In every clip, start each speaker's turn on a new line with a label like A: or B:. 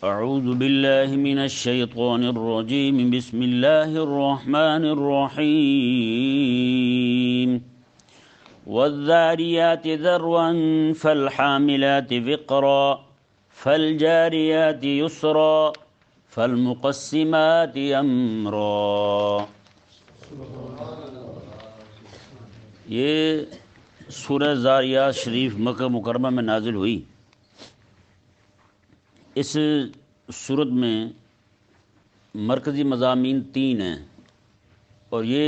A: اعوذ باللہ من الشیطان الرجیم بسم اللہ الرحمن الرحیم والذاریات ذروا فالحاملات وقرا فالجاریات یسرا فالمقسمات امرا۔ یہ سورہ ذاریات شریف مکہ مکرمہ میں نازل ہوئی۔ اس سورت میں مرکزی مضامین 3 ہیں، اور یہ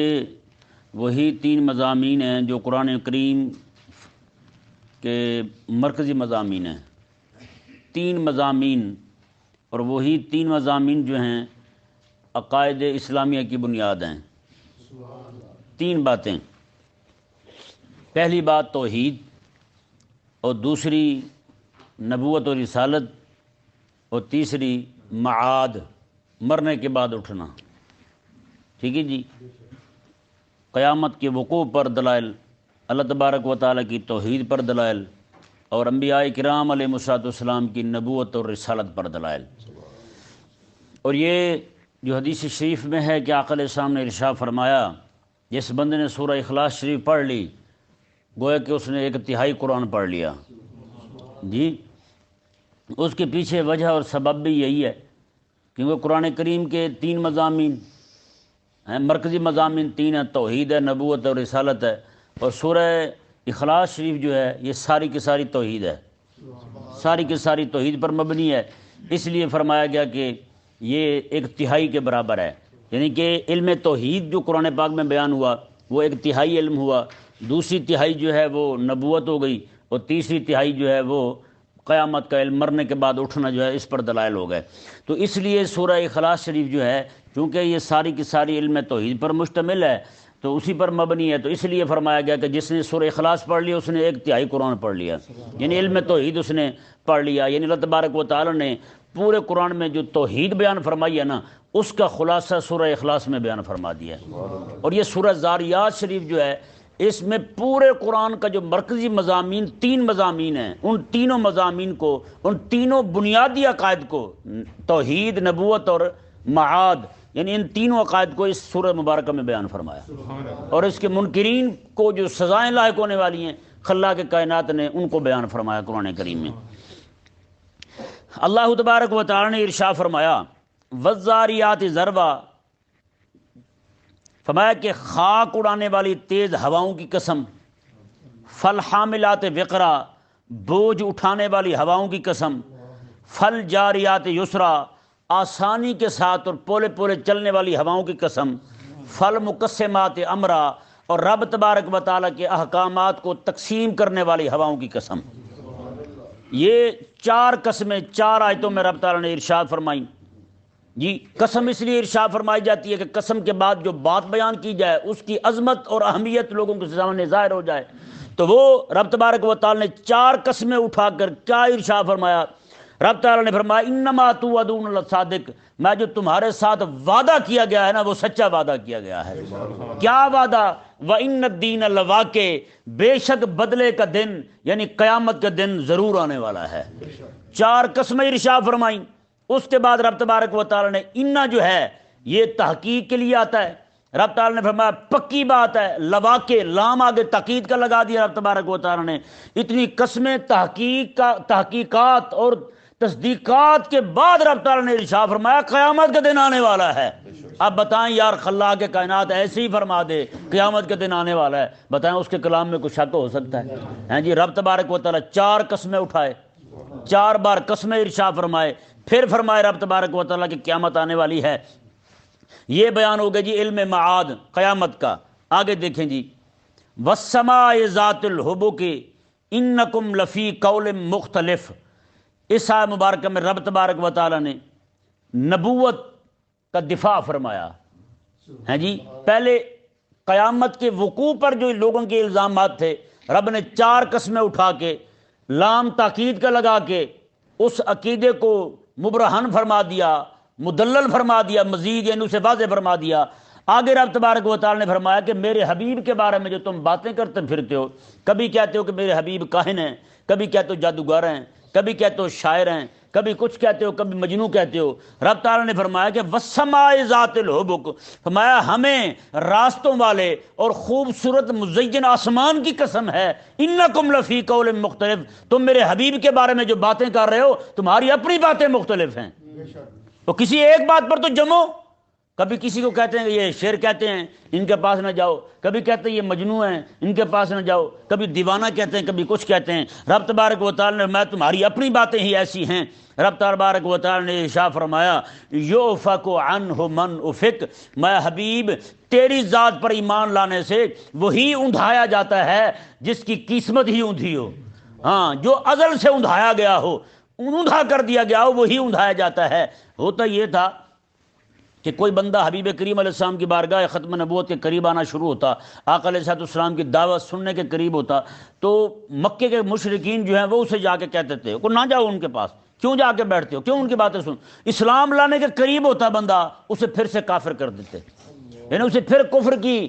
A: وہی 3 مضامین ہیں جو قرآن کریم کے مرکزی مضامین ہیں۔ 3 مضامین، اور وہی 3 مضامین جو ہیں عقائد اسلامیہ کی بنیاد ہیں۔ 3 باتیں، پہلی بات توحید، اور دوسری نبوت و رسالت، اور تیسری معاد، مرنے کے بعد اٹھنا۔ ٹھیک ہے جی۔ قیامت کے وقوع پر دلائل، اللہ تبارک و تعالیٰ کی توحید پر دلائل، اور انبیاء کرام علیہ السلام کی نبوت اور رسالت پر دلائل۔ اور یہ جو حدیث شریف میں ہے کہ آقا علیہ السلام نے ارشاد فرمایا، جس بندے نے سورہ اخلاص شریف پڑھ لی گویا کہ اس نے 1/3 قرآن پڑھ لیا جی۔ اس کے پیچھے وجہ اور سبب بھی یہی ہے، کیونکہ قرآن کریم کے 3 مضامین ہیں، مرکزی مضامین 3 ہیں، توحید ہے، نبوت اور رسالت ہے، اور سورہ اخلاص شریف جو ہے یہ ساری کی ساری توحید ہے، ساری کی ساری توحید پر مبنی ہے۔ اس لیے فرمایا گیا کہ یہ 1/3 کے برابر ہے، یعنی کہ علم توحید جو قرآن پاک میں بیان ہوا وہ 1/3 علم ہوا، دوسری تہائی جو ہے وہ نبوت ہو گئی، اور تیسری تہائی جو ہے وہ قیامت کا علم، مرنے کے بعد اٹھنا جو ہے، اس پر دلائل ہو گئے۔ تو اس لیے سورہ اخلاص شریف جو ہے چونکہ یہ ساری کی ساری علم توحید پر مشتمل ہے تو اسی پر مبنی ہے، تو اس لیے فرمایا گیا کہ جس نے سورہ اخلاص پڑھ لیا اس نے 1/3 قرآن پڑھ لیا، یعنی علم توحید اس نے پڑھ لیا۔ یعنی اللہ تبارک و تعالی نے پورے قرآن میں جو توحید بیان فرمائی ہے نا، اس کا خلاصہ سورہ اخلاص میں بیان فرما دیا ہے۔ اور یہ سورہ ذاریات شریف جو ہے اس میں پورے قرآن کا جو مرکزی مضامین 3 مضامین ہیں، ان تینوں مضامین کو، ان تینوں بنیادی عقائد کو، توحید، نبوت اور معاد، یعنی ان تینوں عقائد کو اس سورہ مبارکہ میں بیان فرمایا، اور اس کے منکرین کو جو سزائیں لاحق ہونے والی ہیں خلاق کائنات نے ان کو بیان فرمایا قرآن کریم میں۔ اللہ تبارک و تعالی نے ارشاد فرمایا والذاریات ذروا، فرمایا کہ خاک اڑانے والی تیز ہواؤں کی قسم، فالحاملات وقرا، بوجھ اٹھانے والی ہواؤں کی قسم، فالجاریات یسرا، آسانی کے ساتھ اور پولے پولے چلنے والی ہواؤں کی قسم، فالمقسمات امرا، اور رب تبارک و تعالیٰ کے احکامات کو تقسیم کرنے والی ہواؤں کی قسم۔ یہ 4 قسمیں 4 آیتوں میں رب تعالیٰ نے ارشاد فرمائی جی۔ قسم اس لیے ارشاد فرمائی جاتی ہے کہ قسم کے بعد جو بات بیان کی جائے اس کی عظمت اور اہمیت لوگوں کے سامنے ظاہر ہو جائے، تو وہ رب تبارک و تعالی نے 4 قسمیں اٹھا کر کیا ارشاد فرمایا؟ رب تعالی نے فرمایا انما توعدون لصادق، میں جو تمہارے ساتھ وعدہ کیا گیا ہے نا وہ سچا وعدہ کیا گیا ہے۔ کیا وعدہ؟ وَإِنَّ الدِّينَ لَوَاقِعٌ، بے شک بدلے کا دن یعنی قیامت کا دن ضرور آنے والا ہے۔ 4 قسمیں ارشاد فرمائیں۔ اس کے بعد رب تبارک و تعالی نے انا جو ہے یہ تحقیق کے لیے آتا ہے، رب تعالی نے فرمایا پکی بات ہے، لواقع، لام آگے تاکید کا لگا دیا رب تبارک و تعالی نے۔ اتنی قسمیں تحقیقات اور تصدیقات کے بعد رب تعالی نے ارشاد فرمایا قیامت کا دن آنے والا ہے۔ اب بتائیں یار، خلاق کائنات ایسے ہی فرما دے قیامت کا دن آنے والا ہے، بتائیں اس کے کلام میں کچھ شک ہو سکتا ہے؟ ہیں جی، رب تبارک و تعالی 4 قسمیں اٹھائے، 4 بار قسمیں ارشاد فرمائے، پھر فرمائے رب تبارک و تعالیٰ کی قیامت آنے والی ہے۔ یہ بیان ہو گیا جی علم معاد قیامت کا۔ آگے دیکھیں جی، والسماء ذات الحبک انکم لفی قول مختلف، اس آیت مبارکہ میں رب تبارک و تعالیٰ نے نبوت کا دفاع فرمایا ہے جی۔ پہلے قیامت کے وقوع پر جو لوگوں کے الزامات تھے، رب نے 4 قسمیں اٹھا کے لام تاکید کا لگا کے اس عقیدے کو مبرہن فرما دیا، مدلل فرما دیا، مزید یعنی اسے واضح فرما دیا۔ آگے رب تبارک و تعالی نے فرمایا کہ میرے حبیب کے بارے میں جو تم باتیں کرتے پھرتے ہو، کبھی کہتے ہو کہ میرے حبیب کاہن ہیں، کبھی کہتے ہو جادوگر ہیں، کبھی کہتے ہو شاعر ہیں، کبھی کچھ کہتے ہو، کبھی مجنوں کہتے ہو۔ رب تعالیٰ نے فرمایا کہ والسماء ذات الحبک، فرمایا ہمیں راستوں والے اور خوبصورت مزین آسمان کی قسم ہے، انکم لفی قول مختلف، تم میرے حبیب کے بارے میں جو باتیں کر رہے ہو تمہاری اپنی باتیں مختلف ہیں، تو کسی ایک بات پر تو جمو۔ کبھی کسی کو کہتے ہیں کہ یہ شعر کہتے ہیں، ان کے پاس نہ جاؤ، کبھی کہتے ہیں یہ مجنوں ہیں، ان کے پاس نہ جاؤ، کبھی دیوانہ کہتے ہیں، کبھی کچھ کہتے ہیں۔ رب تبارک و تعالی نے میں تمہاری اپنی باتیں ہی ایسی ہیں۔ رب تبارک و تعالی نے ارشاد فرمایا یؤفک عنہ من افک، میں حبیب تیری ذات پر ایمان لانے سے وہی اندھایا جاتا ہے جس کی قسمت ہی اندھی ہو۔ ہاں، جو ازل سے اندھایا گیا ہو، اندھا کر دیا گیا ہو، وہی اندھایا جاتا ہے۔ ہوتا یہ تھا کہ کوئی بندہ حبیب کریم علیہ السلام کی بارگاہ ختم نبوت کے قریب آنا شروع ہوتا، آقا علیہ السلام کی دعوت سننے کے قریب ہوتا، تو مکے کے مشرکین جو ہیں وہ اسے جا کے کہتے تھے کہ نہ جاؤ ان کے پاس، کیوں جا کے بیٹھتے ہو، کیوں ان کی باتیں سن۔ اسلام لانے کے قریب ہوتا بندہ، اسے پھر سے کافر کر دیتے، یعنی اسے پھر کفر کی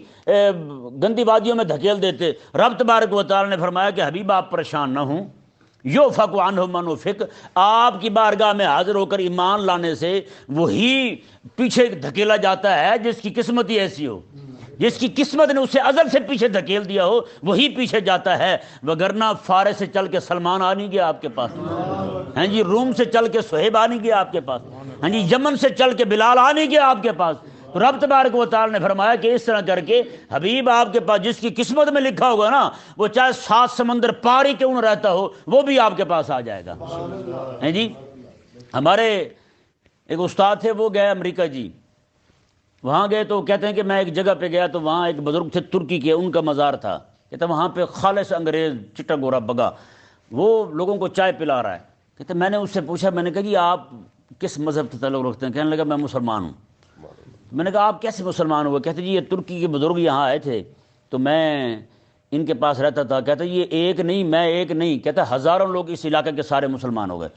A: گندی وادیوں میں دھکیل دیتے۔ رب تبارک و تعالی نے فرمایا کہ حبیب آپ پریشان نہ ہوں، یؤفک عنہ من افک، آپ کی بارگاہ میں حاضر ہو کر ایمان لانے سے وہی پیچھے دھکیلا جاتا ہے جس کی قسمت ہی ایسی ہو، جس کی قسمت نے اسے ازل سے پیچھے دھکیل دیا ہو وہی پیچھے جاتا ہے، وگرنہ فارس سے چل کے سلمان آ نہیں گیا آپ کے پاس، ہاں جی، روم سے چل کے صہیب آ نہیں گیا آپ کے پاس، ہاں جی، یمن سے چل کے بلال آ نہیں گیا آپ کے پاس۔ تو رب تبارک و تعالی نے فرمایا کہ اس طرح کر کے حبیب آپ کے پاس جس کی قسمت میں لکھا ہوگا نا، وہ چاہے 7 سمندر پار ہی کیوں نہ رہتا ہو، وہ بھی آپ کے پاس آ جائے گا۔ ہیں جی، ہمارے ایک استاد تھے، وہ گئے امریکہ جی، وہاں گئے تو کہتے ہیں کہ میں ایک جگہ پہ گیا تو وہاں ایک بزرگ تھے ترکی کے، ان کا مزار تھا، کہتے وہاں پہ خالص انگریز چٹا گورا بگا وہ لوگوں کو چائے پلا رہا ہے۔ کہتے میں نے اس سے پوچھا، میں نے کہا جی آپ کس مذہب سے تعلق رکھتے ہیں؟ کہنے لگا میں مسلمان ہوں۔ میں نے کہا آپ کیسے مسلمان ہوئے؟ کہتے جی یہ ترکی کے بزرگ یہاں آئے تھے تو میں ان کے پاس رہتا تھا، کہتے یہ ایک نہیں میں ایک نہیں، کہتا ہزاروں لوگ اس علاقے کے سارے مسلمان ہو گئے۔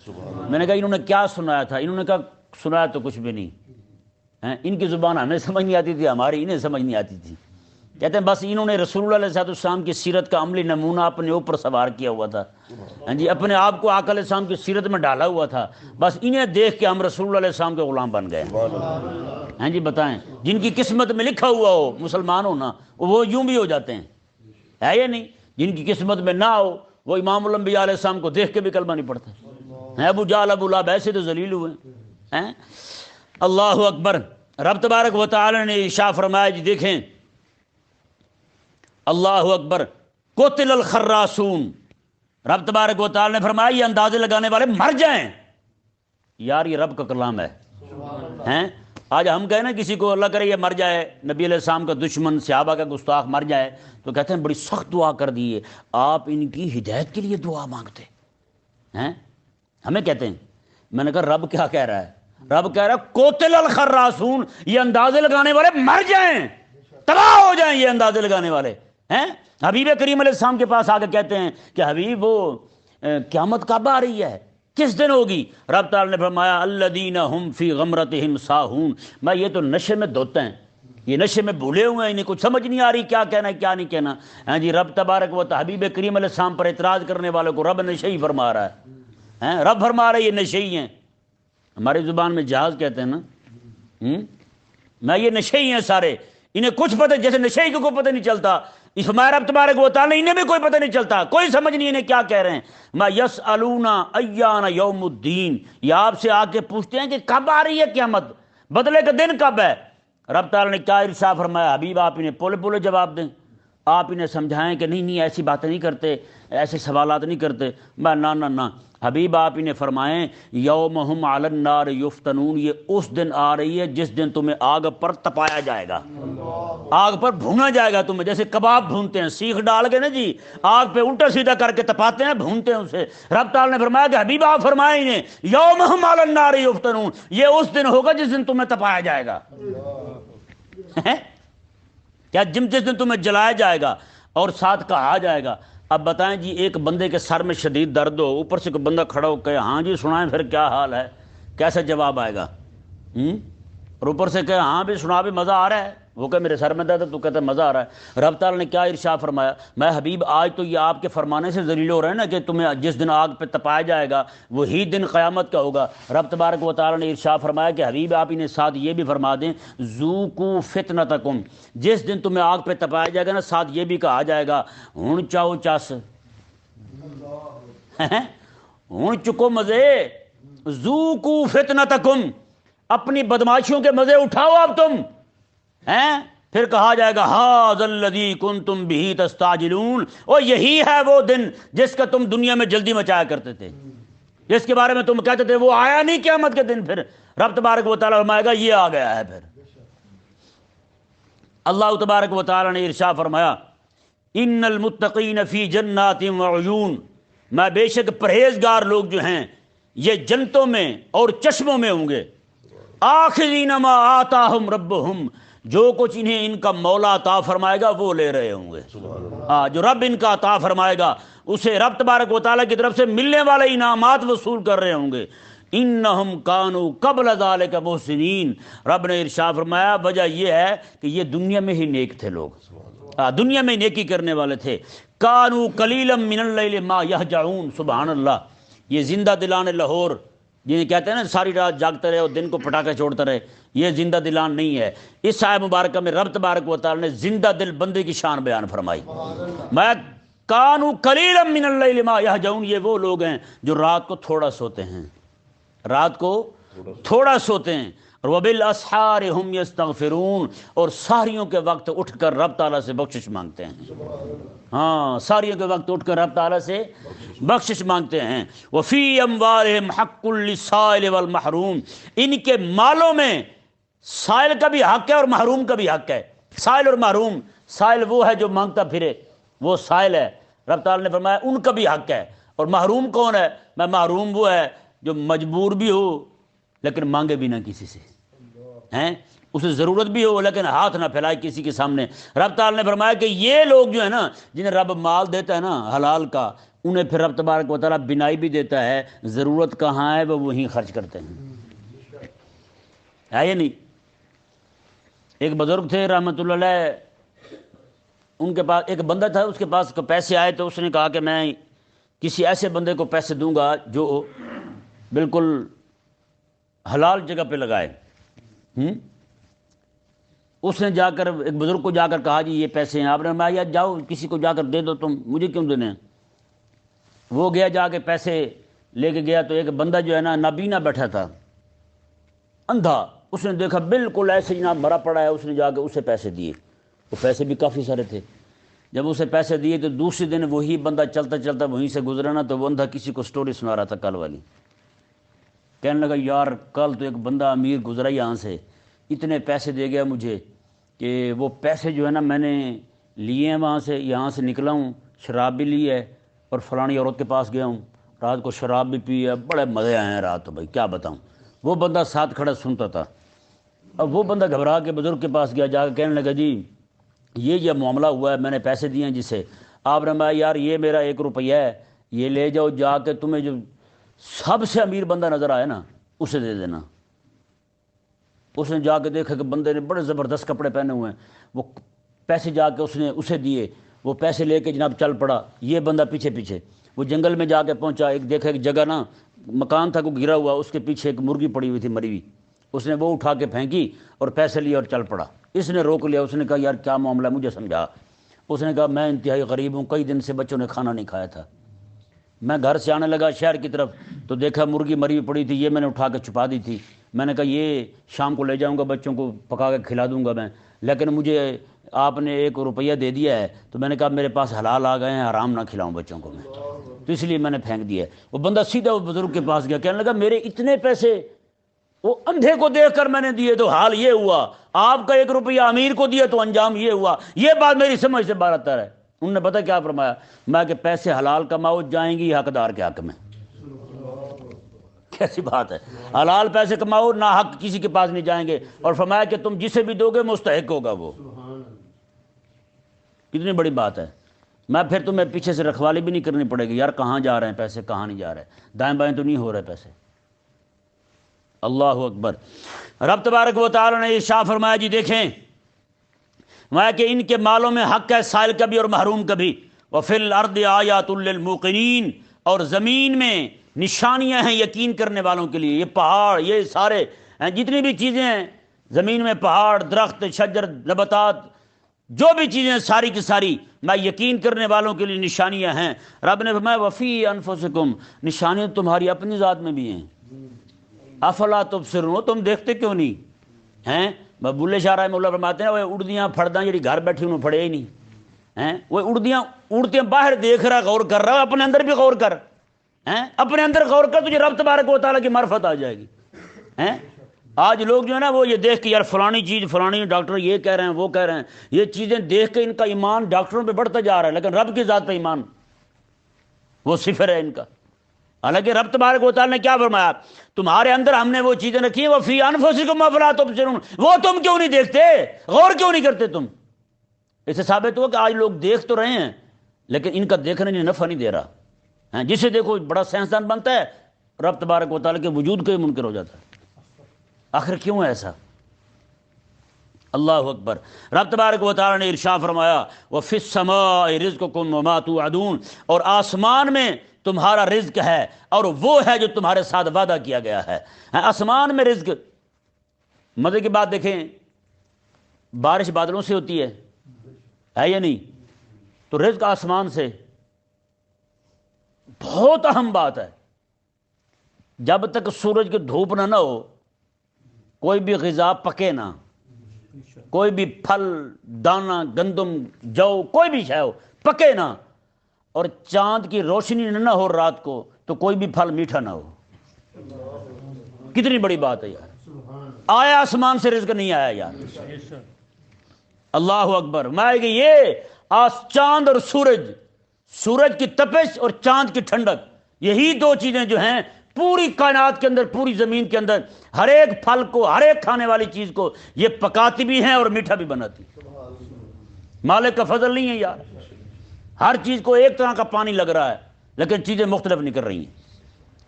A: میں نے کہا انہوں نے کیا سنایا تھا؟ انہوں نے کہا سنایا تو کچھ بھی نہیں، ان کی زبان ہمیں سمجھ نہیں آتی تھی، ہماری انہیں سمجھ نہیں آتی تھی۔ کہتے ہیں بس انہوں نے رسول اللہ علیہ السلام کی سیرت کا عملی نمونہ اپنے اوپر سوار کیا ہوا تھا، ہاں جی، اپنے آپ کو آقا علیہ السلام کی سیرت میں ڈالا ہوا تھا، بس انہیں دیکھ کے ہم رسول اللہ علیہ السلام کے غلام بن گئے۔ ہاں جی، بتائیں، جن کی قسمت میں لکھا ہوا ہو مسلمان ہونا وہ یوں بھی ہو جاتے ہیں، ہے یا نہیں؟ جن کی قسمت میں نہ ہو وہ امام الانبیاء علیہ السلام کو دیکھ کے بھی کلمہ نہیں پڑھتے۔ ابو جہل ابو لہب ایسے تو ذلیل ہوئے ہیں۔ اللہ اکبر۔ رب تبارک و تعالی نے ارشاد فرمایا جی دیکھیں، اللہ اکبر، قتل الخراسون، رب تبارک و تعالی نے فرمایا یہ اندازے لگانے والے مر جائیں۔ یار یہ رب کا کلام ہے، ہیں؟ آج ہم کہیں نا کسی کو اللہ کرے یہ مر جائے، نبی علیہ السلام کا دشمن، صحابہ کا گستاخ مر جائے، تو کہتے ہیں بڑی سخت دعا کر دیے، آپ ان کی ہدایت کے لیے دعا مانگتے ہیں؟ ہمیں کہتے ہیں، میں نے کہا رب کیا کہہ رہا ہے؟ رب کہہ رہا ہے قتل الخراسون، یہ اندازے لگانے والے مر جائیں، تباہ ہو جائیں یہ اندازے لگانے والے ہیں۔ حبیب کریم علیہ السلام کے پاس آ کے کہتے ہیں کہ حبیب وہ قیامت کب آ رہی ہے، کس دن ہوگی؟ رب تعالی نے فرمایا الذین هم فی غمرتہم ساہون، میں یہ تو نشے میں دھوتے ہیں، یہ نشے میں بھولے ہوئے ہیں، انہیں کچھ سمجھ نہیں آ رہی کیا کہنا ہے کیا نہیں کہنا۔ ہاں جی، رب تبارک و تعالی حبیب کریم علیہ السلام پر اعتراض کرنے والوں کو رب نشئی فرما رہا ہے، رب فرما رہا ہے یہ نشئی ہیں، ہماری زبان میں جہاز کہتے ہیں نا، میں یہ نشئی ہیں سارے، انہیں کچھ پتہ، جیسے نشئی کو کوئی پتہ نہیں چلتا، اس ہمارے رب تبارک و تعالی انہیں بھی کوئی پتہ نہیں چلتا، کوئی سمجھ نہیں انہیں کیا کہہ رہے ہیں۔ ما یسألون ایان یوم الدین، یہ آپ سے آ کے پوچھتے ہیں کہ کب آ رہی ہے قیامت، بدلے کا دن کب ہے؟ رب تعالی نے کیا ارشاد فرمایا؟ حبیب آپ انہیں پولے پولے جواب دیں، آپ انہیں سمجھائیں کہ نہیں ایسی باتیں نہیں کرتے، ایسے سوالات نہیں کرتے۔ میں نہ حبیب آپ انہیں فرمائیں یوم ہم علی النار یفتنون، یہ اس دن آ رہی ہے جس دن تمہیں آگ پر تپایا جائے گا، آگ پر بھونا جائے گا تمہیں، جیسے کباب بھونتے ہیں، سیخ ڈال کے نا جی آگ پہ الٹا سیدھا کر کے تپاتے ہیں، بھونتے ہیں اسے۔ رب تعالی نے فرمایا کہ حبیب آپ فرمائیں انہیں یوم ہم علی النار یفتنون، یہ اس دن ہوگا جس دن تمہیں تپایا جائے گا، کیا جس دن تمہیں جلایا جائے گا اور ساتھ کہا جائے گا۔ اب بتائیں جی، ایک بندے کے سر میں شدید درد ہو، اوپر سے کوئی بندہ کھڑا ہو کہ ہاں جی سنائیں پھر کیا حال ہے، کیسے جواب آئے گا؟ اور اوپر سے کہ ہاں بھی سنا بھی مزہ آ رہا ہے، وہ کہ میرے سر میں درد ہے، تو کہتا ہے مزہ آ رہا ہے۔ رب تعالیٰ نے کیا ارشاد فرمایا، میں حبیب آج تو یہ آپ کے فرمانے سے ذلیل ہو رہے ہیں نا کہ تمہیں جس دن آگ پہ تپایا جائے گا وہی دن قیامت کا ہوگا۔ رب تبارک و تعالیٰ نے ارشاد فرمایا کہ حبیب آپ انہیں ساتھ یہ بھی فرما دیں ذوقوا فتنتکم، جس دن تمہیں آگ پہ تپایا جائے گا نا ساتھ یہ بھی کہا جائے گا ہن چاؤ چس، ہن چکو مزے، ذوقوا فتنتکم، اپنی بدماشیوں کے مزے اٹھاؤ اب تم ہیں۔ پھر کہا جائے گا ھذا الذی کنتم بہ تستعجلون، اور یہی ہے وہ دن جس کا تم دنیا میں جلدی مچایا کرتے تھے، جس کے بارے میں تم کہتے تھے وہ آیا نہیں قیامت کے دن۔ پھر رب تبارک و تعالیٰ فرمائے گا یہ آ گیا ہے۔ پھر اللہ تبارک و تعالیٰ نے ارشاد فرمایا ان المتقین فی جنات وعیون، میں بے شک پرہیزگار لوگ جو ہیں یہ جنتوں میں اور چشموں میں ہوں گے، آخذین ما آتاہم ربہم، جو کچھ انہیں ان کا مولا عطا فرمائے گا وہ لے رہے ہوں گے۔ جو رب ان کا عطا فرمائے گا اسے رب تبارک و تعالیٰ کی طرف سے ملنے والے انعامات وصول کر رہے ہوں گے۔ انہم کانوا قبل ذالک محسنین، رب نے ارشاد فرمایا وجہ یہ ہے کہ یہ دنیا میں ہی نیک تھے لوگ، دنیا میں نیکی کرنے والے تھے۔ کانوا قلیلا من اللیل ما یہجعون، سبحان اللہ، یہ زندہ دلان لاہور جنہیں کہتے ہیں نا ساری رات جاگتے رہے اور دن کو پٹاخے چھوڑتے رہے، یہ زندہ دلان نہیں ہے۔ اس آیت مبارکہ میں رب تبارک و تعالی نے زندہ دل بندے کی شان بیان فرمائی۔ میں کانوا قلیلا من اللیل ما یہجعون، یہ وہ لوگ ہیں جو رات کو تھوڑا سوتے ہیں، رات کو تھوڑا سوتے ہیں، اور وبالاسحار ہم یستغفرون، اور سحریوں کے وقت اٹھ کر رب تعالیٰ سے بخشش مانگتے ہیں۔ ہاں، ساریوں کے وقت اٹھ کر رب تعالیٰ سے بخشش مانگتے ہیں۔ وفی اموالہم حق للسائل والمحروم، ان کے مالوں میں سائل کا بھی حق ہے اور محروم کا بھی حق ہے۔ سائل اور محروم، سائل وہ ہے جو مانگتا پھرے، وہ سائل ہے، رب تعالیٰ نے فرمایا ان کا بھی حق ہے۔ اور محروم کون ہے؟ میں محروم وہ ہے جو مجبور بھی ہو لیکن مانگے بھی نہ کسی سے، ہیں اسے ضرورت بھی ہو لیکن ہاتھ نہ پھیلائے کسی کے سامنے۔ رب تعالیٰ نے فرمایا کہ یہ لوگ جو ہے نا جنہیں رب مال دیتا ہے نا حلال کا، انہیں پھر رب تبارک و تعالیٰ بینائی بھی دیتا ہے، ضرورت کہاں ہے وہ وہیں خرچ کرتے ہیں، ہے یا نہیں؟ ایک بزرگ تھے رحمۃ اللہ علیہ، ان کے پاس ایک بندہ تھا، اس کے پاس پیسے آئے تو اس نے کہا کہ میں کسی ایسے بندے کو پیسے دوں گا جو بالکل حلال جگہ پہ لگائے۔ اس نے جا کر ایک بزرگ کو جا کر کہا جی یہ پیسے ہیں، آپ نے کہا یار جاؤ کسی کو جا کر دے دو، تم مجھے کیوں دینے ہیں؟ وہ گیا جا کے پیسے لے کے گیا تو ایک بندہ جو ہے نا نابینا بیٹھا تھا، اندھا، اس نے دیکھا بالکل ایسے جناب مرا پڑا ہے، اس نے جا کے اسے پیسے دیے، وہ پیسے بھی کافی سارے تھے۔ جب اسے پیسے دیے تو دوسرے دن وہی بندہ چلتا چلتا وہیں سے گزرا نا تو وہ اندھا کسی کو سٹوری سنا رہا تھا کل والی، کہنے لگا یار کل تو ایک بندہ امیر گزرا یہاں سے، اتنے پیسے دے گیا مجھے کہ وہ پیسے جو ہے نا میں نے لیے ہیں وہاں سے، یہاں سے نکلا ہوں، شراب بھی لی ہے اور فلانی عورت کے پاس گیا ہوں، رات کو شراب بھی پی ہے، بڑے مزے آئے ہیں رات، تو بھائی کیا بتاؤں۔ وہ بندہ ساتھ کھڑا سنتا تھا۔ اب وہ بندہ گھبرا کے بزرگ کے پاس گیا، جا کے کہنے لگا جی یہ معاملہ ہوا ہے، میں نے پیسے دیے ہیں جسے، آپ نے کہا یار یہ میرا 1 روپیہ ہے، یہ لے جاؤ، جا کے تمہیں جو سب سے امیر بندہ نظر آیا نا اسے دے دینا۔ اس نے جا کے دیکھا کہ بندے نے بڑے زبردست کپڑے پہنے ہوئے ہیں، وہ پیسے جا کے اس نے اسے دیے، وہ پیسے لے کے جناب چل پڑا، یہ بندہ پیچھے پیچھے، وہ جنگل میں جا کے پہنچا، ایک دیکھا ایک جگہ نا مکان تھا کو گرا ہوا، اس کے پیچھے ایک مرغی پڑی ہوئی تھی مری ہوئی، اس نے وہ اٹھا کے پھینکی اور پیسے لیے اور چل پڑا۔ اس نے روک لیا، اس نے کہا یار کیا معاملہ ہے مجھے سمجھا۔ اس نے کہا میں انتہائی غریب ہوں، کئی دن سے بچوں نے کھانا نہیں کھایا تھا، میں گھر سے آنے لگا شہر کی طرف تو دیکھا مرغی مری ہوئی پڑی تھی، یہ میں نے اٹھا کے چھپا دی تھی، میں نے کہا یہ شام کو لے جاؤں گا بچوں کو پکا کے کھلا دوں گا میں، لیکن مجھے آپ نے 1 روپیہ دے دیا ہے تو میں نے کہا میرے پاس حلال آ گئے ہیں، حرام نہ کھلاؤں بچوں کو میں، تو اس لیے میں نے پھینک دیا ہے۔ وہ بندہ سیدھا وہ بزرگ کے پاس گیا، کہنے لگا میرے اتنے پیسے وہ اندھے کو دیکھ کر میں نے دیے تو حال یہ ہوا، آپ کا 1 روپیہ امیر کو دیا تو انجام یہ ہوا، یہ بات میری سمجھ سے باہر تر ہے۔ انہوں نے پتہ کیا فرمایا، میں کہ پیسے حلال کماؤ جائیں گی حقدار کے حق میں۔ کیسی بات ہے، حلال پیسے کماؤ نہ حق کسی کے پاس نہیں جائیں گے، اور فرمایا کہ تم جسے بھی دو گے مستحق ہوگا وہ۔ کتنی بڑی بات ہے، میں پھر تمہیں پیچھے سے رکھوالی بھی نہیں کرنی پڑے گی، یار کہاں جا رہے ہیں پیسے، کہاں نہیں جا رہے، دائیں بائیں تو نہیں ہو رہے پیسے۔ اللہ اکبر۔ رب تبارک و تعالی نے ارشاد فرمایا جی دیکھیں میں کہ ان کے مالوں میں حق ہے سائل کا بھی اور محروم کا بھی، وفی الارض آیات للموقنین، اور زمین میں نشانیاں ہیں یقین کرنے والوں کے لیے۔ یہ پہاڑ، یہ سارے جتنی بھی چیزیں ہیں زمین میں، پہاڑ، درخت، شجر، نباتات، جو بھی چیزیں ساری کی ساری میں یقین کرنے والوں کے لیے نشانیاں ہیں۔ رب نے فرمایا وفی انفسکم، نشانیاں تمہاری اپنی ذات میں بھی ہیں۔ افلا تبصرون، تم دیکھتے کیوں نہیں ہیں؟ بلے شاہ رحمہ اللہ فرماتے ہیں وہ اڑدیاں پھڑداں جڑی گھر بیٹھی انہوں پھڑے ہی نہیں ہیں، وہ اڑدیاں اڑتے باہر دیکھ رہا، غور کر رہا، اپنے اندر بھی غور کر ہیں، اپنے اندر غور کر، تجھے رب تبارک و تعالیٰ کی معرفت آ جائے گی ہیں۔ آج لوگ جو ہے نا وہ یہ دیکھ کے یار فلانی چیز، فلانی ڈاکٹر یہ کہہ رہے ہیں، وہ کہہ رہے ہیں، یہ چیزیں دیکھ کے ان کا ایمان ڈاکٹروں پہ بڑھتا جا رہا ہے، لیکن رب کی ذات پہ ایمان وہ صفر ہے ان کا۔ حالانکہ رب تبارک و تعالیٰ نے کیا فرمایا؟ تمہارے اندر ہم نے وہ چیزیں رکھی ہیں، وہ فی انفسکم افلا تبصرون، وہ تم کیوں نہیں دیکھتے، غور کیوں نہیں کرتے تم؟ اس سے ثابت ہوا کہ آج لوگ دیکھ تو رہے ہیں لیکن ان کا دیکھنے میں نفع نہیں دے رہا۔ جسے دیکھو بڑا سائنسدان بنتا ہے، رب تبارک و تعالیٰ کے وجود کا منکر ہو جاتا ہے۔ آخر کیوں ہے ایسا؟ اللہ اکبر۔ رب تبارک و تعالیٰ نے ارشاد فرمایا وَفِي السَّمَاءِ رِزْقُكُمْ وَمَا تُوعَدُونَ، اور آسمان میں تمہارا رزق ہے اور وہ ہے جو تمہارے ساتھ وعدہ کیا گیا ہے۔ آسمان میں رزق، مزے کی بات دیکھیں، بارش بادلوں سے ہوتی ہے یا نہیں؟ تو رزق آسمان سے، بہت اہم بات ہے۔ جب تک سورج کی دھوپ نہ ہو کوئی بھی غذا پکے نہ، کوئی بھی پھل، دانہ، گندم، جو کوئی بھی شے ہو پکے نہ، اور چاند کی روشنی نہ ہو رات کو تو کوئی بھی پھل میٹھا نہ ہو۔ کتنی بڑی بات ہے یار، آیا آسمان سے رزق نہیں آیا یار؟ اللہ اکبر۔ میں کہ یہ چاند اور سورج کی تپش اور چاند کی ٹھنڈک، یہی دو چیزیں جو ہیں پوری کائنات کے اندر، پوری زمین کے اندر ہر ایک پھل کو، ہر ایک کھانے والی چیز کو یہ پکاتی بھی ہیں اور میٹھا بھی بناتی۔ مالک کا فضل نہیں ہے یار؟ ہر چیز کو ایک طرح کا پانی لگ رہا ہے لیکن چیزیں مختلف نہیں کر رہی ہیں۔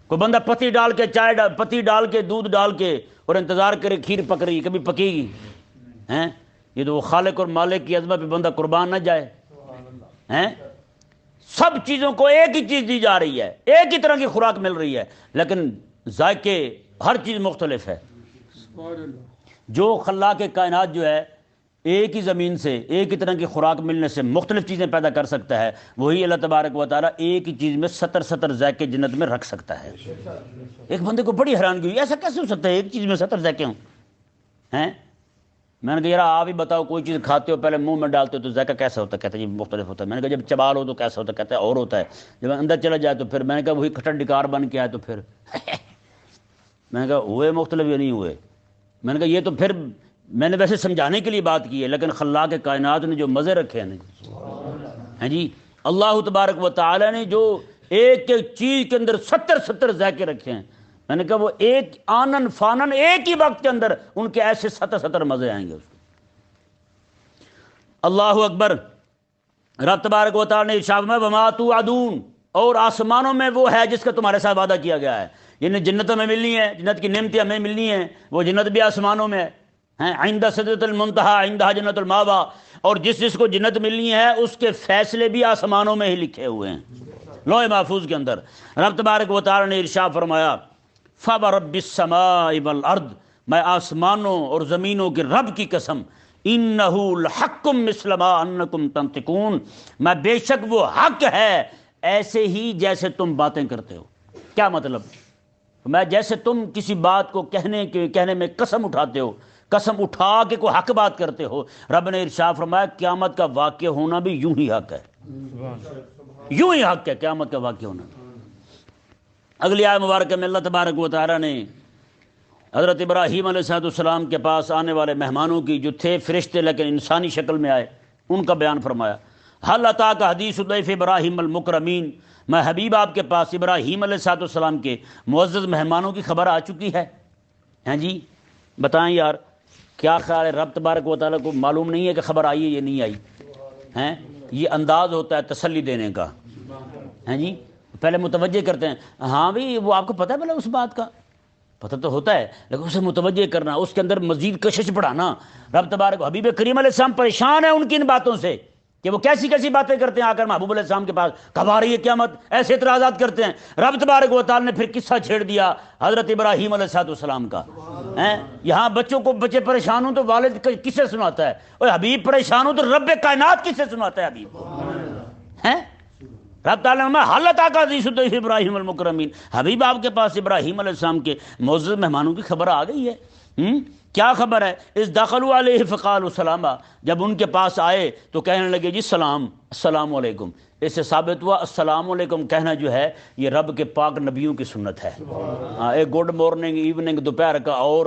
A: کوئی بندہ پتی ڈال کے، پتی ڈال کے، دودھ ڈال کے اور انتظار کرے کھیر پک رہی، کبھی پکے گی ہیں؟ یہ تو وہ خالق اور مالک کی عظمت پہ بندہ قربان نہ جائے ہیں؟ سب چیزوں کو ایک ہی چیز دی جا رہی ہے، ایک ہی طرح کی خوراک مل رہی ہے لیکن ذائقے ہر چیز مختلف ہے۔ جو خلاق کائنات جو ہے ایک ہی زمین سے ایک ہی طرح کی خوراک ملنے سے مختلف چیزیں پیدا کر سکتا ہے، وہی اللہ تبارک و تعالیٰ ایک ہی چیز میں 70 ذائقے جنت میں رکھ سکتا ہے۔ ایک بندے کو بڑی حیرانگی ہوئی، ایسا کیسے ہو سکتا ہے ایک چیز میں 70 ذائقے ہوں ہیں؟ میں نے کہا یار آپ ہی بتاؤ، کوئی چیز کھاتے ہو پہلے منہ میں ڈالتے ہو تو ذائقہ کیسا ہوتا ہے؟ کہتے ہیں یہ مختلف ہوتا ہے۔ میں نے کہا جب چبا لو تو کیسا ہوتا ہے؟ کہتے ہیں اور ہوتا ہے۔ جب اندر چلا جائے تو پھر، میں نے کہا وہی کھٹا ڈکار بن کے آئے تو پھر میں نے کہا ہوئے مختلف یا نہیں ہوئے؟ میں نے کہا یہ تو پھر میں نے ویسے سمجھانے کے لیے بات کی ہے لیکن خلاق کائنات نے جو مزے رکھے ہیں جی، اللہ تبارک و تعالی نے جو ایک ایک چیز کے اندر 70 ذائقے رکھے ہیں، میں نے کہا وہ ایک آنن فانن ایک ہی وقت کے اندر ان کے ایسے 70 مزے آئیں گے اس کو۔ اللہ اکبر۔ رب تبارک و تعالی نے ارشاد فرمایا وما توعدون، اور آسمانوں میں وہ ہے جس کا تمہارے ساتھ وعدہ کیا گیا ہے، یعنی جنت ہمیں ملنی ہے، جنت کی نعمتیں ہمیں ملنی ہیں، وہ جنت بھی آسمانوں میں ہے، عند سدرۃ المنتہا عندہا جنت الماوا، اور جس کو جنت ملنی ہے اس کے فیصلے بھی آسمانوں میں ہی لکھے ہوئے ہیں، لوح محفوظ کے اندر۔ رب تبارک و تعالی نے ارشاد فرمایا فَوَرَبِّ السَّمَاءِ وَالْأَرْضِ، میں آسمانوں اور زمینوں کے رب کی قسم، إِنَّهُ لَحَقٌّ مِثْلَ مَا أَنَّكُمْ تَنطِقُونَ، میں بے شک وہ حق ہے ایسے ہی جیسے تم باتیں کرتے ہو۔ کیا مطلب؟ میں جیسے تم کسی بات کو کہنے میں قسم اٹھاتے ہو، قسم اٹھا کے کوئی حق بات کرتے ہو، رب نے ارشاد فرمایا قیامت کا واقع ہونا بھی یوں ہی حق ہے، یوں ہی حق ہے قیامت کا واقع ہونا۔ اگلی آیت مبارکہ میں اللہ تبارک و تعالیٰ نے حضرت ابراہیم علیہ السلام کے پاس آنے والے مہمانوں کی، جو تھے فرشتے لیکن انسانی شکل میں آئے، ان کا بیان فرمایا۔ حل اتاک حدیث ضیف ابراہیم المکرمین، میں حبیب آپ کے پاس ابراہیم علیہ السلام کے معزز مہمانوں کی خبر آ چکی ہے۔ ہیں جی بتائیں یار، کیا خیال ہے؟ رب تبارک و تعالیٰ کو معلوم نہیں ہے کہ خبر آئی ہے یا نہیں آئی؟ ہیں یہ انداز ہوتا ہے تسلی دینے کا، ہیں جی، پہلے متوجہ کرتے ہیں، ہاں بھی وہ آپ کو پتہ ہے بھلا اس بات کا؟ پتہ تو ہوتا ہے لیکن اسے متوجہ کرنا، اس کے اندر مزید کشش بڑھانا۔ رب تبارک حبیب کریم علیہ السلام پریشان ہے ان کی ان باتوں سے کہ وہ کیسی کیسی باتیں کرتے ہیں آ کر محبوب علیہ السلام کے پاس، کب آ رہی ہے قیامت، ایسے اعتراضات کرتے ہیں۔ رب تبارک و تعالی نے پھر قصہ چھیڑ دیا حضرت ابراہیم علیہ السلام کا۔ یہاں بچوں کو بچے پریشان ہوں تو والد کسے سناتا ہے، اور حبیب پریشان ہوں تو رب کائنات کسے سناتا ہے حبیب ہیں؟ رب تعالیٰ نے حالت آقا ذی ابراہیم المکرمین، حبیب آپ کے پاس ابراہیم علیہ السلام کے معزز مہمانوں کی خبر آ گئی ہے۔ کیا خبر ہے؟ اس دخلوا علیہ فقالوا سلاما، جب ان کے پاس آئے تو کہنے لگے جی سلام، السلام علیکم۔ اس سے ثابت ہوا السلام علیکم کہنا جو ہے یہ رب کے پاک نبیوں کی سنت ہے۔ ایک گڈ مارننگ، ایوننگ، دوپہر کا اور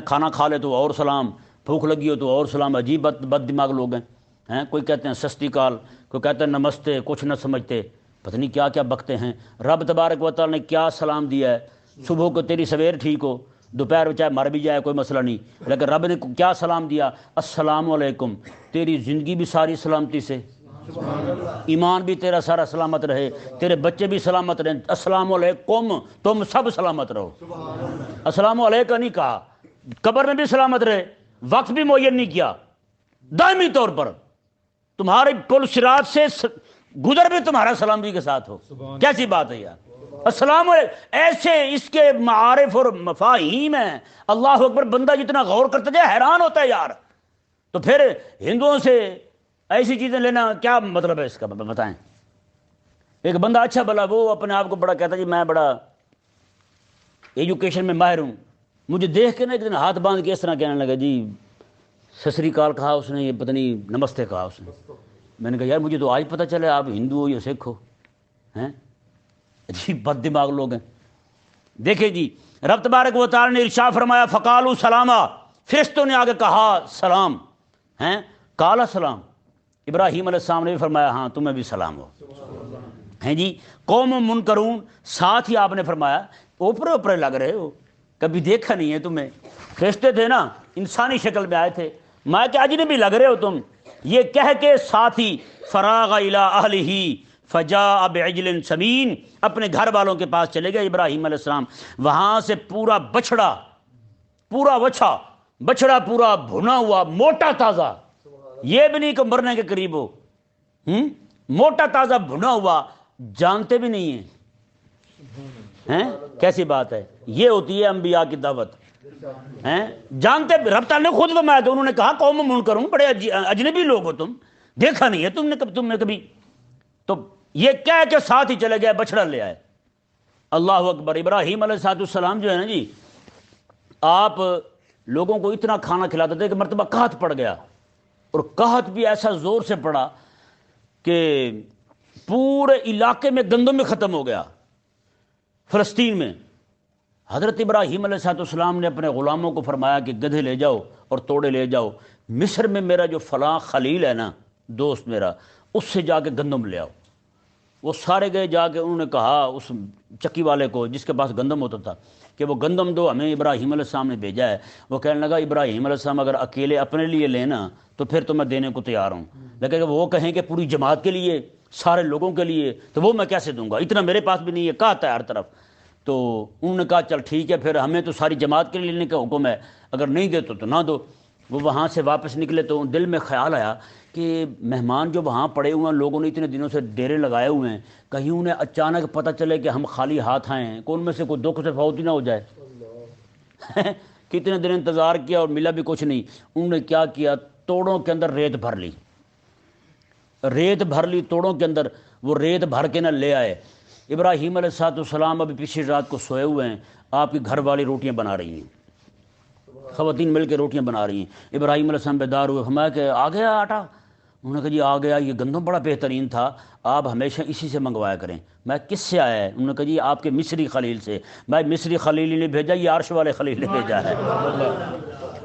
A: کھانا کھا لے تو اور سلام، بھوک لگی ہو تو اور سلام۔ عجیب بد دماغ لوگ ہیں، کوئی کہتے ہیں سستی کال، کوئی کہتے ہیں نمستے، کچھ نہ سمجھتے، پتہ نہیں کیا کیا بکتے ہیں۔ رب تبارک و تعالی نے کیا سلام دیا ہے؟ صبح کو تیری سویر ٹھیک ہو، دوپہر میں چاہے مر بھی جائے کوئی مسئلہ نہیں، لیکن رب نے کیا سلام دیا؟ السلام علیکم، تیری زندگی بھی ساری سلامتی سے، ایمان بھی تیرا سارا سلامت رہے، تیرے بچے بھی سلامت رہیں، السلام علیکم، تم سب سلامت رہو۔ السلام علیکم نہیں کہا، قبر میں بھی سلامت رہے، وقت بھی معین نہیں کیا، دائمی طور پر تمہارے پل صراط سے گزر بھی تمہارا سلامتی کے ساتھ ہو۔ کیسی بات ہے یار، السلام علیکم، ایسے اس کے معارف اور مفاہیم ہیں، اللہ اکبر، بندہ جتنا غور کرتا جائے حیران ہوتا ہے یار۔ تو پھر ہندوؤں سے ایسی چیزیں لینا کیا مطلب ہے اس کا، بتائیں۔ ایک بندہ اچھا بلا وہ اپنے آپ کو بڑا کہتا جی میں بڑا ایجوکیشن میں ماہر ہوں، مجھے دیکھ کے نا ایک دن ہاتھ باندھ کے اس طرح کہنے لگا جی ست سری اکال کہا اس نے، یہ پتہ نہیں نمستے کہا اس نے۔ میں نے کہا یار مجھے تو آج پتہ چلا آپ ہندو ہو یا سکھ ہو، ہیں عجیب بد دماغ لوگ ہیں۔ دیکھیں جی رب تبارک و تعالی نے ارشاد فرمایا فقالوا سلاما، فرشتوں نے آگے کہا سلام، ہیں قال سلام، ابراہیم علیہ السلام نے بھی فرمایا ہاں تمہیں بھی سلام ہو، ہیں جی۔ قوم منکرون، ساتھ ہی آپ نے فرمایا اوپرے اوپرے لگ رہے ہو، کبھی دیکھا نہیں ہے تمہیں، فرشتے تھے نا انسانی شکل میں آئے تھے، میں کہ اجنبی لگ رہے ہو تم، یہ کہہ کے ساتھ ہی فراغ الی اہلہ فجاء بعجل سمین، اپنے گھر والوں کے پاس چلے گئے ابراہیم علیہ السلام، وہاں سے پورا بچڑا، پورا وچھا بچڑا، پورا بھنا ہوا موٹا تازہ، یہ بھی نہیں کہ مرنے کے قریب ہو، موٹا تازہ بھنا ہوا، جانتے بھی نہیں ہیں، کیسی بات ہے، یہ ہوتی ہے انبیاء کی دعوت، جانتے رب تعالیٰ نے خود فرمایا تو انہوں نے کہا قوم منکر ہوں، بڑے اجنبی لوگ ہو تم، دیکھا نہیں ہے تم نے کبھی، تو یہ کہہ کے ساتھ ہی چلے گئے، بچڑا لے آئے۔ اللہ اکبر، ابراہیم علیہ السلام جو ہے نا جی، آپ لوگوں کو اتنا کھانا کھلاتے تھے کہ مرتبہ قحط پڑ گیا، اور قحط بھی ایسا زور سے پڑا کہ پورے علاقے میں گندم میں ختم ہو گیا، فلسطین میں۔ حضرت ابراہیم علیہ السلام نے اپنے غلاموں کو فرمایا کہ گدھے لے جاؤ اور توڑے لے جاؤ، مصر میں میرا جو فلاں خلیل ہے نا، دوست میرا، اس سے جا کے گندم لے آؤ۔ وہ سارے گئے، جا کے انہوں نے کہا اس چکی والے کو جس کے پاس گندم ہوتا تھا کہ وہ گندم دو، ہمیں ابراہیم علیہ السلام نے بھیجا ہے۔ وہ کہنے لگا ابراہیم علیہ السلام اگر اکیلے اپنے لیے لینا تو پھر تو میں دینے کو تیار ہوں، لیکن اگر وہ کہیں کہ پوری جماعت کے لیے، سارے لوگوں کے لیے، تو وہ میں کیسے دوں گا، اتنا میرے پاس بھی نہیں ہے، کہتا ہے ہر طرف۔ تو انہوں نے کہا چل ٹھیک ہے، پھر ہمیں تو ساری جماعت کے لیے لینے کا حکم ہے، اگر نہیں دے تو نہ دو۔ وہ وہاں سے واپس نکلے تو دل میں خیال آیا کہ مہمان جو وہاں پڑے ہوئے ہیں، لوگوں نے اتنے دنوں سے ڈیرے لگائے ہوئے ہیں، کہیں انہیں اچانک پتہ چلے کہ ہم خالی ہاتھ آئے ہیں، کہ ان میں سے کوئی دکھ سے فوت ہی نہ ہو جائے۔ کتنے دن انتظار کیا اور ملا بھی کچھ نہیں۔ انہوں نے کیا کیا، توڑوں کے اندر ریت بھر لی، ریت بھر لی توڑوں کے اندر، وہ ریت بھر کے نہ لے آئے۔ ابراہیم علیہ السلام ابھی پچھلی رات کو سوئے ہوئے ہیں، آپ کی گھر والی روٹیاں بنا رہی ہیں، خواتین مل کے روٹیاں بنا رہی ہیں۔ ابراہیم علیہ السلام بیدار ہوئے، فرمایا کہ آ گیا آٹا؟ انہوں نے کہا جی آ گیا، یہ گندم بڑا بہترین تھا، آپ ہمیشہ اسی سے منگوایا کریں۔ میں کس سے آیا ہے؟ انہوں نے کہا جی آپ کے مصری خلیل سے۔ میں مصری خلیل نے بھیجا، یہ عرش والے خلیل نے بھیجا ہے۔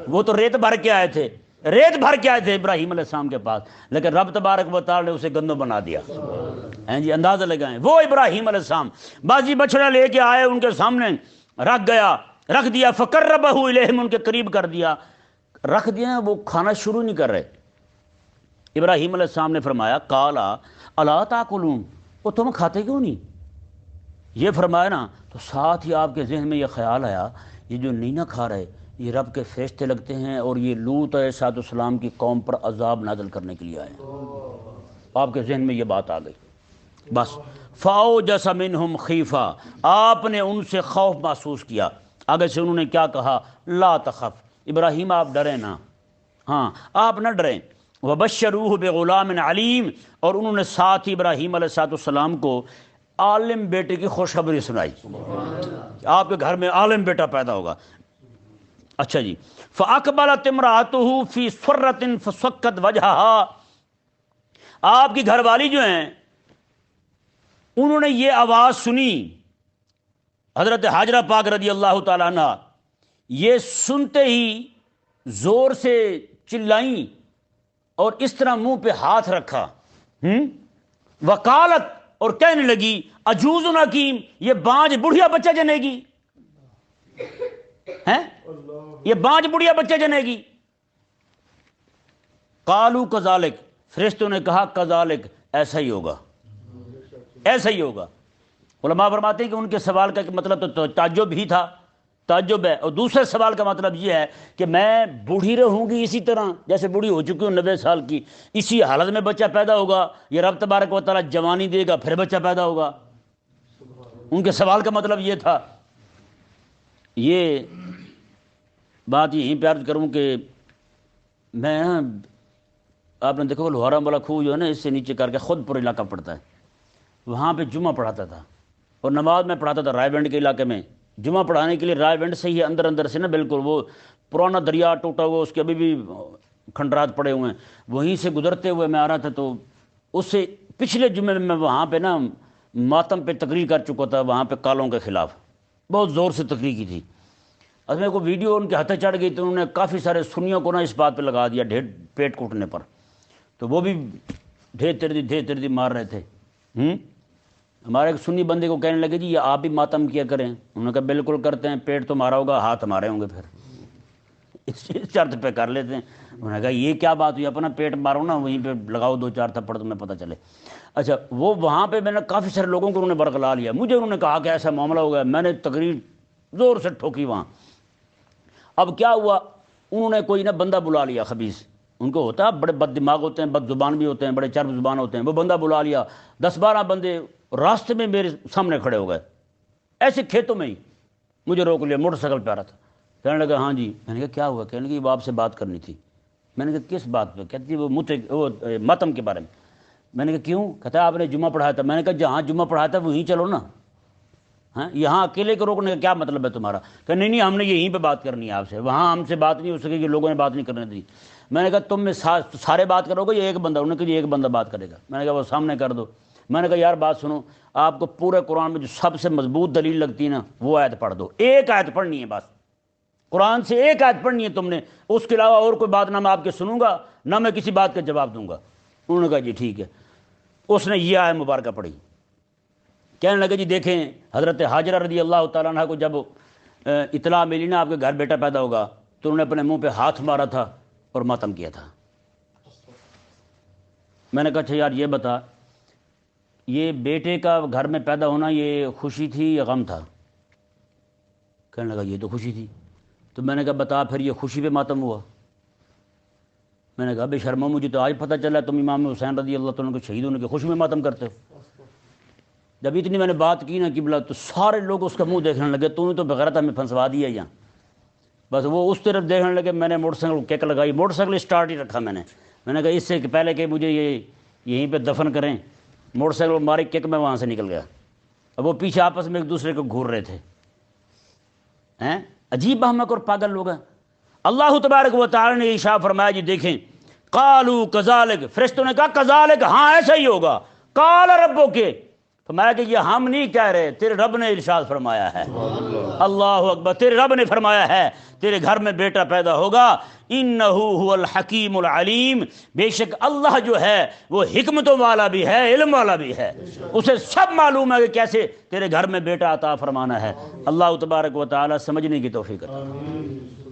A: وہ تو ریت بھر کے آئے تھے، ریت بھر کے آئے تھے ابراہیم علیہ السلام کے پاس، لیکن رب تبارک و تعالی نے اسے گندم بنا دیا۔ ہیں جی اندازہ لگائیں، وہ ابراہیم علیہ السلام بازی بچڑا لے کے آئے، ان کے سامنے رکھ دیا، فقربہ الیہم، ان کے قریب کر دیا، رکھ دیا، وہ کھانا شروع نہیں کر رہے۔ ابراہیم علیہ السلام نے فرمایا قالا الا تاکلون، وہ تم کھاتے کیوں نہیں؟ یہ فرمایا نا، تو ساتھ ہی آپ کے ذہن میں یہ خیال آیا یہ جو نینا کھا رہے یہ رب کے فرشتے لگتے ہیں اور یہ لوط علیہ السلام کی قوم پر عذاب نازل کرنے کے لیے آئے ہیں۔ آپ کے ذہن میں یہ بات آ گئی، بس فَأَوْجَسَ مِنْهُمْ خِیفَةً، آپ نے ان سے خوف محسوس کیا۔ آگے سے انہوں نے کیا کہا؟ لا تخف، ابراہیم آپ ڈریں نا، ہاں آپ نہ ڈریں۔ وَبَشَّرُوهُ بِغُلَامٍ عَلِيمٍ، اور انہوں نے ساتھ ہی ابراہیم علیہ السلام کو عالم بیٹے کی خوشخبری سنائی، آپ کے گھر میں عالم بیٹا پیدا ہوگا۔ اچھا جی، فَأَقْبَلَتِ امْرَأَتُهُ فِي سُرَّةٍ فَصَكَّتْ وَجْهَهَا، آپ کی گھر والی جو ہیں انہوں نے یہ آواز سنی، حضرت ہاجرہ پاک رضی اللہ تعالیٰ عنہ یہ سنتے ہی زور سے چلائیں اور اس طرح منہ پہ ہاتھ رکھا، وکالت، اور کہنے لگی عجوز حکیم، یہ بانج بڑھیا بچہ جنے گی، ہیں یہ بانج بڑھیا بچہ جنے گی۔ قالوا کذالک، فرشتوں نے کہا کذالک، ایسا ہی ہوگا، ایسا ہی ہوگا۔ علماء فرماتے ہیں کہ ان کے سوال کا مطلب تو تعجب ہی تھا، تعجب ہے، اور دوسرے سوال کا مطلب یہ ہے کہ میں بوڑھی رہوں گی اسی طرح جیسے بوڑھی ہو چکی ہوں 90 سال کی، اسی حالت میں بچہ پیدا ہوگا، یہ رب تبارک و تعالیٰ جوانی دے گا پھر بچہ پیدا ہوگا؟ ان کے سوال کا مطلب یہ تھا۔ یہ بات یہیں پہ عرض کروں کہ میں، آپ نے دیکھو کہ لوہارا والا کھوہ جو ہے نا اس سے نیچے کر کے خود پر علاقہ پڑتا ہے، وہاں پہ جمعہ پڑھاتا تھا اور نماز میں پڑھاتا تھا رائے ونڈ کے علاقے میں۔ جمعہ پڑھانے کے لیے رائے ونڈ سے ہی اندر سے نا بالکل وہ پرانا دریا ٹوٹا ہوا، اس کے ابھی بھی کھنڈرات پڑے ہوئے ہیں، وہیں سے گزرتے ہوئے میں آ رہا تھا، تو اس سے پچھلے جمعے میں وہاں پہ نا ماتم پہ تقریر کر چکا تھا، وہاں پہ کالوں کے خلاف بہت زور سے تقریر کی تھی۔ اب میں کو ویڈیو ان کے ہاتھیں چڑھ گئی تو انہوں نے کافی سارے سنیوں کو نا اس بات پہ لگا دیا ڈھیر پیٹ کوٹنے پر، تو وہ بھی ڈھیر تردی مار رہے تھے۔ ہمارے ایک سنی بندے کو کہنے لگے جی یہ آپ بھی ماتم کیا کریں، انہوں نے کہا بالکل کرتے ہیں، پیٹ تو مارا ہوگا ہاتھ ہمارے ہوں گے، پھر اس شرط پہ کر لیتے ہیں۔ انہوں نے کہا یہ کیا بات ہوئی، اپنا پیٹ مارو نا، وہیں پہ لگاؤ 2-4 تھپڑ تمہیں پتہ چلے۔ اچھا وہ وہاں پہ میں نے کافی سارے لوگوں کو انہوں نے برگلا لیا، مجھے انہوں نے کہا کہ ایسا معاملہ ہو گیا، میں نے تقریر زور سے ٹھوکی وہاں۔ اب کیا ہوا، انہوں نے کوئی نا بندہ بلا لیا خبیث، ان کو ہوتا ہے بڑے بد دماغ ہوتے ہیں، بد زبان بھی ہوتے ہیں، بڑے چرب زبان ہوتے ہیں، وہ بندہ بلا لیا، 10-12 بندے راستے میں میرے سامنے کھڑے ہو گئے، ایسے کھیتوں میں ہی مجھے روک لیا، موٹر سائیکل پہ آ رہا تھا، کہنے لگا ہاں جی، میں نے کہا کیا ہوا، کہنے لگا وہ آپ سے بات کرنی تھی۔ میں نے کہا کس بات پہ؟ کہتی وہ ماتم کے بارے میں۔ میں نے کہا کیوں؟ کہتا ہے آپ نے جمعہ پڑھایا تھا۔ میں نے کہا جہاں جمعہ پڑھایا تھا وہیں چلو نا، ہاں یہاں اکیلے کو روکنے کا کیا مطلب ہے تمہارا؟ کہ نہیں ہم نے یہیں پہ بات کرنی ہے آپ سے، وہاں ہم سے بات نہیں ہو سکے کہ لوگوں نے بات نہیں کرنے دی۔ میں نے کہا تم میں سارے بات کرو گے یا ایک بندہ؟ انہوں نے کہا ایک بندہ بات کرے گا۔ میں نے کہا وہ سامنے کر دو۔ میں نے کہا یار بات سنو، آپ کو پورے قرآن میں جو سب سے مضبوط دلیل لگتی ہے نا وہ آیت پڑھ دو، ایک آیت پڑھنی ہے بس، قرآن سے ایک آیت پڑھنی ہے تم نے، اس کے علاوہ اور کوئی بات نہ میں آپ کے سنوں گا نہ میں کسی بات کا جواب دوں گا۔ انہوں نے کہا جی ٹھیک ہے۔ اس نے یہ آیت مبارکہ پڑھی، کہنے لگے جی دیکھیں حضرت ہاجرہ رضی اللہ تعالیٰ عنہ کو جب اطلاع ملی نا آپ کے گھر بیٹا پیدا ہوگا تو انہوں نے اپنے منہ پہ ہاتھ مارا تھا اور ماتم کیا تھا۔ میں نے کہا اچھا یار یہ بتا، یہ بیٹے کا گھر میں پیدا ہونا یہ خوشی تھی یا غم تھا؟ کہنے لگا یہ تو خوشی تھی۔ تو میں نے کہا بتا پھر یہ خوشی پہ ماتم ہوا؟ میں نے کہا بے شرمو مجھے تو آج پتہ چلا تم امام حسین رضی اللہ تعالیٰ کو شہید ہونے کی خوشی میں ماتم کرتے ہو۔ جب اتنی میں نے بات کی نا قبلہ تو سارے لوگ اس کا منہ دیکھنے لگے، تو نے تو بغیرت ہمیں پھنسوا دیا یہاں۔ بس وہ اس طرف دیکھنے لگے، میں نے موٹر سائیکل کک لگائی، موٹر سائیکل اسٹارٹ ہی رکھا میں نے کہا اس سے پہلے کہ مجھے یہ یہیں پہ دفن کریں، موٹر سائیکل ماری کک میں وہاں سے نکل گیا۔ اب وہ پیچھے آپس میں ایک دوسرے کو گھور رہے تھے، ہیں عجیب احمق اور پاگل لوگ ہیں۔ اللہ تبارک و تعالی نے ارشاد فرمایا جی دیکھیں، قالوا کذالک، فرشتوں نے کہا کذالک، ہاں ایسا ہی ہوگا، قال ربک، فرمایا کہ یہ ہم نہیں کہہ رہے، تیرے رب نے ارشاد فرمایا ہے۔ اللہ اکبر، تیرے رب نے فرمایا ہے تیرے گھر میں بیٹا پیدا ہوگا، انہ هو الحکیم العلیم، بے شک اللہ جو ہے وہ حکمتوں والا بھی ہے، علم والا بھی ہے، اسے سب معلوم ہے کہ کیسے تیرے گھر میں بیٹا عطا فرمانا ہے۔ اللہ تبارک و تعالی سمجھنے کی توفیق عطا فرمائے۔